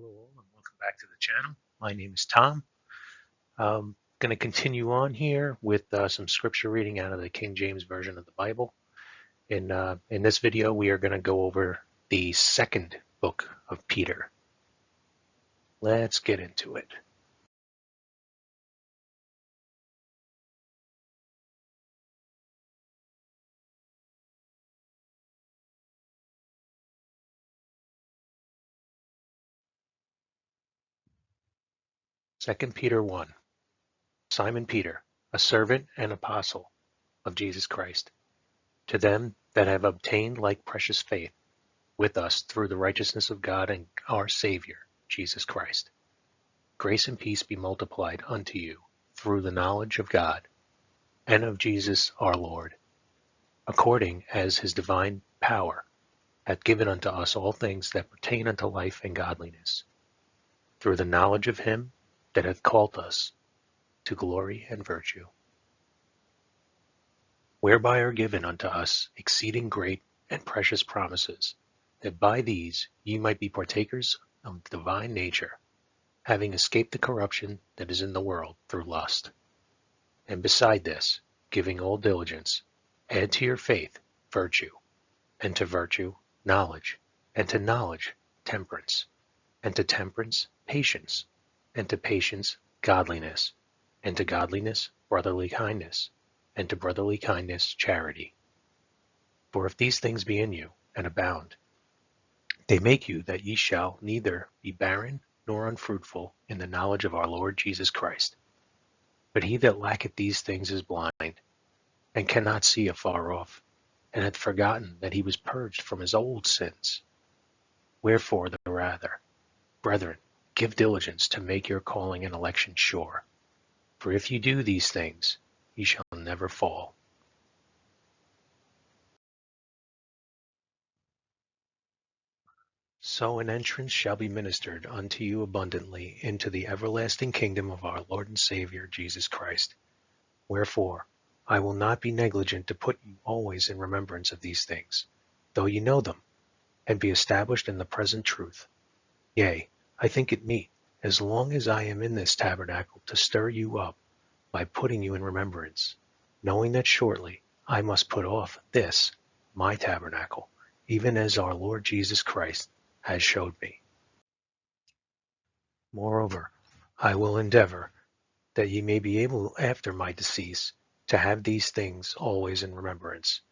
Hello all and welcome back to the channel. My name is Tom. I'm going to continue on here with some scripture reading out of the King James Version of the Bible. In this video we are going to go over the second book of Peter. Let's get into it. Second Peter 1. Simon Peter, a servant and apostle of Jesus Christ, to them that have obtained like precious faith with us through the righteousness of God and our Savior, Jesus Christ. Grace and peace be multiplied unto you through the knowledge of God and of Jesus our Lord, according as his divine power hath given unto us all things that pertain unto life and godliness, through the knowledge of him that hath called us to glory and virtue, whereby are given unto us exceeding great and precious promises, that by these ye might be partakers of the divine nature, having escaped the corruption that is in the world through lust. And beside this, giving all diligence, add to your faith virtue, and to virtue knowledge, and to knowledge temperance, and to temperance patience, and to patience godliness, and to godliness brotherly kindness, and to brotherly kindness charity. For if these things be in you, and abound, they make you that ye shall neither be barren nor unfruitful in the knowledge of our Lord Jesus Christ. But he that lacketh these things is blind, and cannot see afar off, and hath forgotten that he was purged from his old sins. Wherefore the rather, brethren, give diligence to make your calling and election sure. For if you do these things, ye shall never fall. So an entrance shall be ministered unto you abundantly into the everlasting kingdom of our Lord and Savior Jesus Christ. Wherefore, I will not be negligent to put you always in remembrance of these things, though ye know them, and be established in the present truth. Yea, I think it meet, as long as I am in this tabernacle, to stir you up by putting you in remembrance, knowing that shortly I must put off this, my tabernacle, even as our Lord Jesus Christ has showed me. Moreover, I will endeavor that ye may be able after my decease to have these things always in remembrance.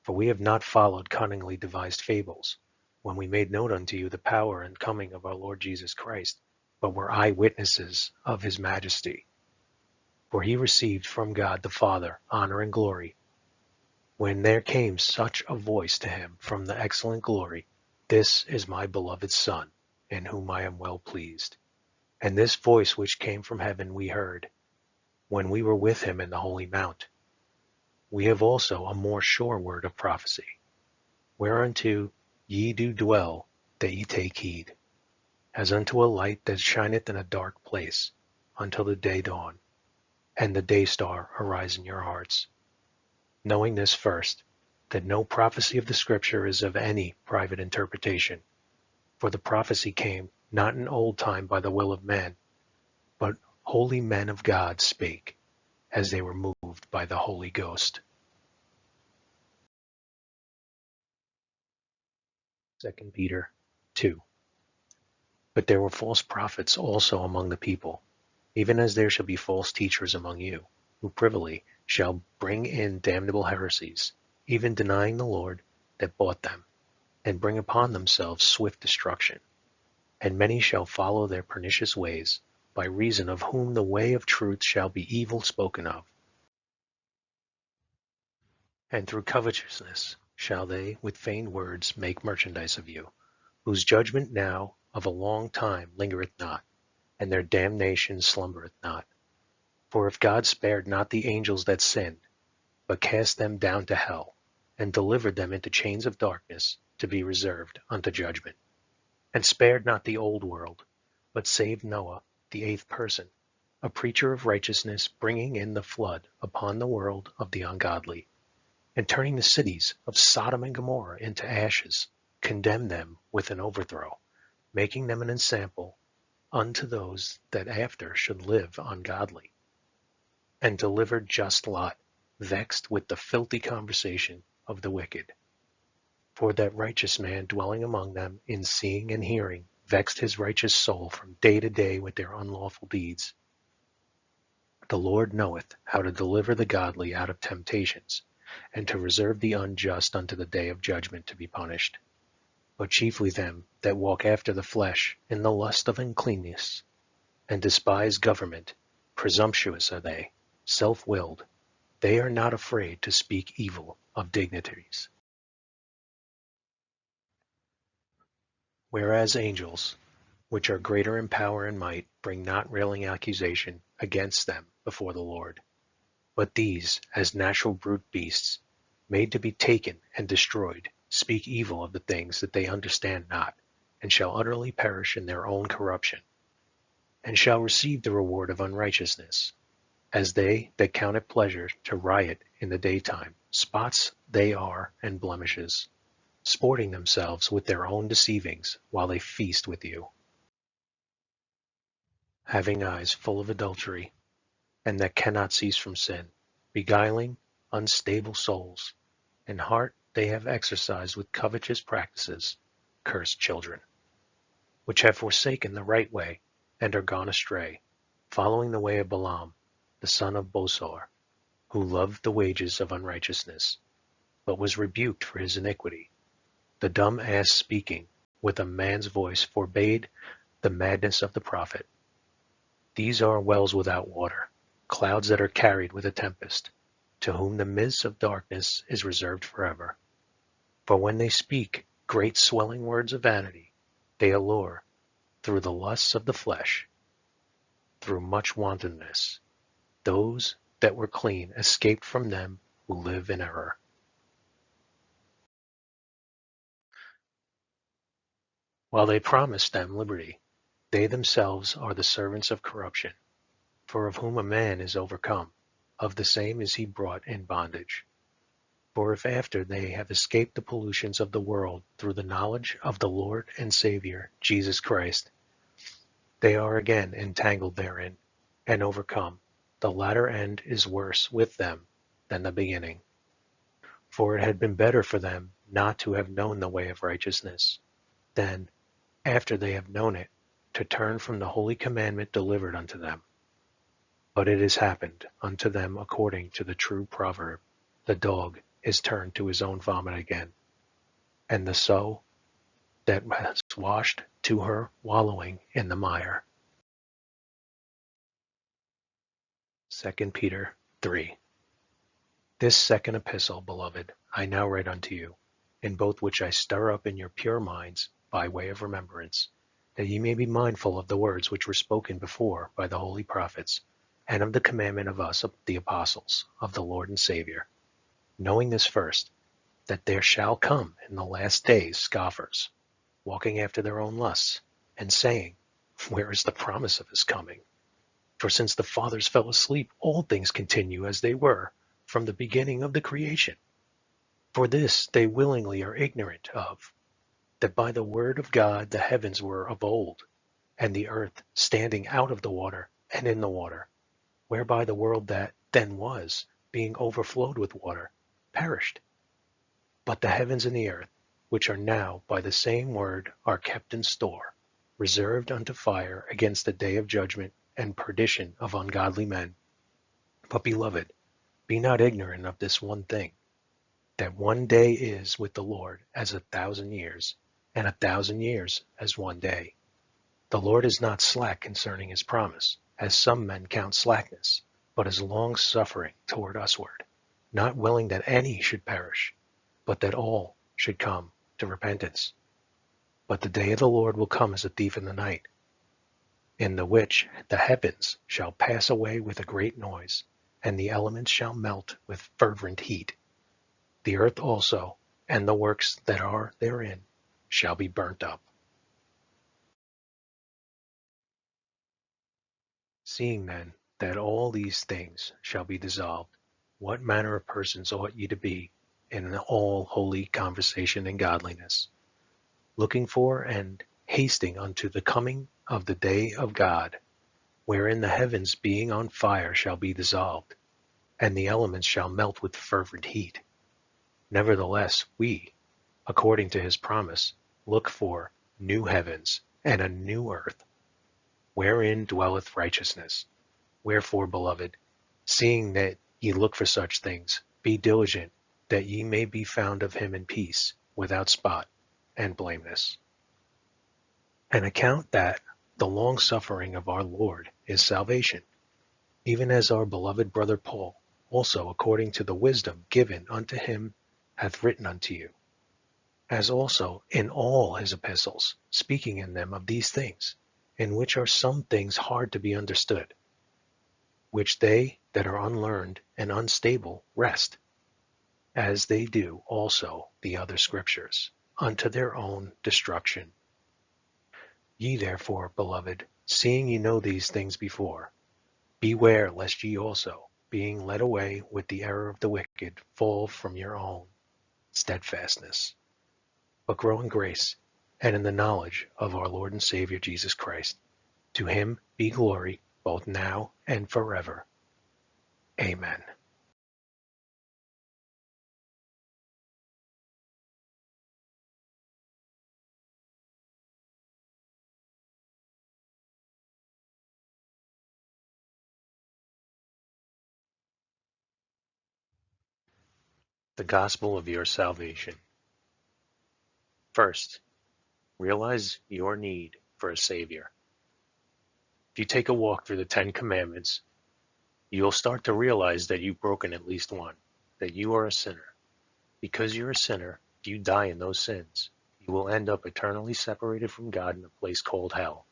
For we have not followed cunningly devised fables, when we made known unto you the power and coming of our Lord Jesus Christ, but were eyewitnesses of his majesty. For he received from God the Father honor and glory, when there came such a voice to him from the excellent glory, This is my beloved Son, in whom I am well pleased. And this voice which came from heaven we heard, when we were with him in the holy mount. We have also a more sure word of prophecy, whereunto ye do dwell, that ye take heed, as unto a light that shineth in a dark place, until the day dawn, and the day star arise in your hearts. Knowing this first, that no prophecy of the Scripture is of any private interpretation. For the prophecy came not in old time by the will of man, but holy men of God spake, as they were moved by the Holy Ghost. 2 Peter 2. But there were false prophets also among the people, even as there shall be false teachers among you, who privily shall bring in damnable heresies, even denying the Lord that bought them, and bring upon themselves swift destruction. And many shall follow their pernicious ways, by reason of whom the way of truth shall be evil spoken of. And through covetousness shall they with feigned words make merchandise of you, whose judgment now of a long time lingereth not, and their damnation slumbereth not. For if God spared not the angels that sinned, but cast them down to hell, and delivered them into chains of darkness to be reserved unto judgment, and spared not the old world, but saved Noah, the eighth person, a preacher of righteousness, bringing in the flood upon the world of the ungodly, and turning the cities of Sodom and Gomorrah into ashes, condemned them with an overthrow, making them an ensample unto those that after should live ungodly, and delivered just Lot, vexed with the filthy conversation of the wicked. For that righteous man dwelling among them in seeing and hearing vexed his righteous soul from day to day with their unlawful deeds. The Lord knoweth how to deliver the godly out of temptations, and to reserve the unjust unto the day of judgment to be punished. But chiefly them that walk after the flesh in the lust of uncleanness, and despise government, presumptuous are they, self-willed, they are not afraid to speak evil of dignitaries. Whereas angels, which are greater in power and might, bring not railing accusation against them before the Lord. But these, as natural brute beasts, made to be taken and destroyed, speak evil of the things that they understand not, and shall utterly perish in their own corruption, and shall receive the reward of unrighteousness, as they that count it pleasure to riot in the daytime. Spots they are and blemishes, sporting themselves with their own deceivings while they feast with you, having eyes full of adultery, and that cannot cease from sin, beguiling unstable souls, and heart they have exercised with covetous practices, cursed children, which have forsaken the right way, and are gone astray, following the way of Balaam, the son of Bosor, who loved the wages of unrighteousness, but was rebuked for his iniquity. The dumb ass speaking with a man's voice forbade the madness of the prophet. These are wells without water, clouds that are carried with a tempest, to whom the midst of darkness is reserved forever. For when they speak great swelling words of vanity, they allure, through the lusts of the flesh, through much wantonness, those that were clean escaped from them who live in error. While they promise them liberty, they themselves are the servants of corruption. For of whom a man is overcome, of the same is he brought in bondage. For if after they have escaped the pollutions of the world through the knowledge of the Lord and Savior, Jesus Christ, they are again entangled therein, and overcome, the latter end is worse with them than the beginning. For it had been better for them not to have known the way of righteousness, than, after they have known it, to turn from the holy commandment delivered unto them. But it has happened unto them according to the true proverb, the dog is turned to his own vomit again, and the sow that was washed to her wallowing in the mire. 2 Peter 3. This second epistle, beloved, I now write unto you, in both which I stir up in your pure minds by way of remembrance, that ye may be mindful of the words which were spoken before by the holy prophets, and of the commandment of us, of the apostles, of the Lord and Savior, knowing this first, that there shall come in the last days scoffers, walking after their own lusts, and saying, where is the promise of his coming? For since the fathers fell asleep, all things continue as they were from the beginning of the creation. For this they willingly are ignorant of, that by the word of God the heavens were of old, and the earth standing out of the water and in the water, whereby the world that then was, being overflowed with water, perished. But the heavens and the earth, which are now by the same word, are kept in store, reserved unto fire against the day of judgment and perdition of ungodly men. But, beloved, be not ignorant of this one thing, that one day is with the Lord as 1,000 years, and 1,000 years as one day. The Lord is not slack concerning his promise, as some men count slackness, but is long-suffering toward usward, not willing that any should perish, but that all should come to repentance. But the day of the Lord will come as a thief in the night, in the which the heavens shall pass away with a great noise, and the elements shall melt with fervent heat. The earth also, and the works that are therein, shall be burnt up. Seeing then that all these things shall be dissolved, what manner of persons ought ye to be in all holy conversation and godliness, looking for and hasting unto the coming of the day of God, wherein the heavens being on fire shall be dissolved, and the elements shall melt with fervent heat. Nevertheless, we, according to his promise, look for new heavens and a new earth, wherein dwelleth righteousness. Wherefore, beloved, seeing that ye look for such things, be diligent that ye may be found of him in peace, without spot and blameless. And account that the long suffering of our Lord is salvation, even as our beloved brother Paul also according to the wisdom given unto him hath written unto you, as also in all his epistles, speaking in them of these things, in which are some things hard to be understood, which they that are unlearned and unstable wrest, as they do also the other scriptures, unto their own destruction. Ye therefore, beloved, seeing ye know these things before, beware lest ye also, being led away with the error of the wicked, fall from your own steadfastness, but grow in grace and in the knowledge of our Lord and Savior Jesus Christ. To him be glory both now and forever. Amen. The gospel of your salvation. First, realize your need for a Savior. If you take a walk through the Ten Commandments, you'll start to realize that you've broken at least one, that you are a sinner. Because you're a sinner, if you die in those sins, you will end up eternally separated from God in a place called hell.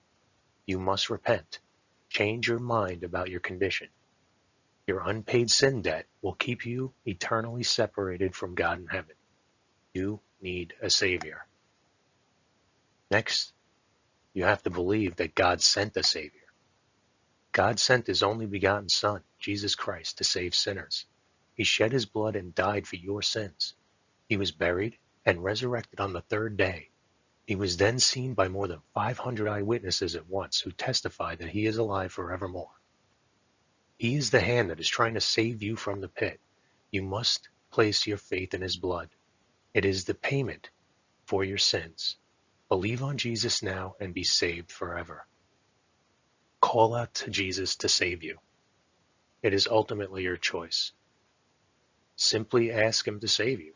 You must repent. Change your mind about your condition. Your unpaid sin debt will keep you eternally separated from God in heaven. You need a Savior. Next, you have to believe that God sent a Savior. God sent his only begotten Son, Jesus Christ, to save sinners. He shed his blood and died for your sins. He was buried and resurrected on the third day. He was then seen by more than 500 eyewitnesses at once who testify that he is alive forevermore. He is the hand that is trying to save you from the pit. You must place your faith in his blood. It is the payment for your sins. Believe on Jesus now and be saved forever. Call out to Jesus to save you. It is ultimately your choice. Simply ask him to save you.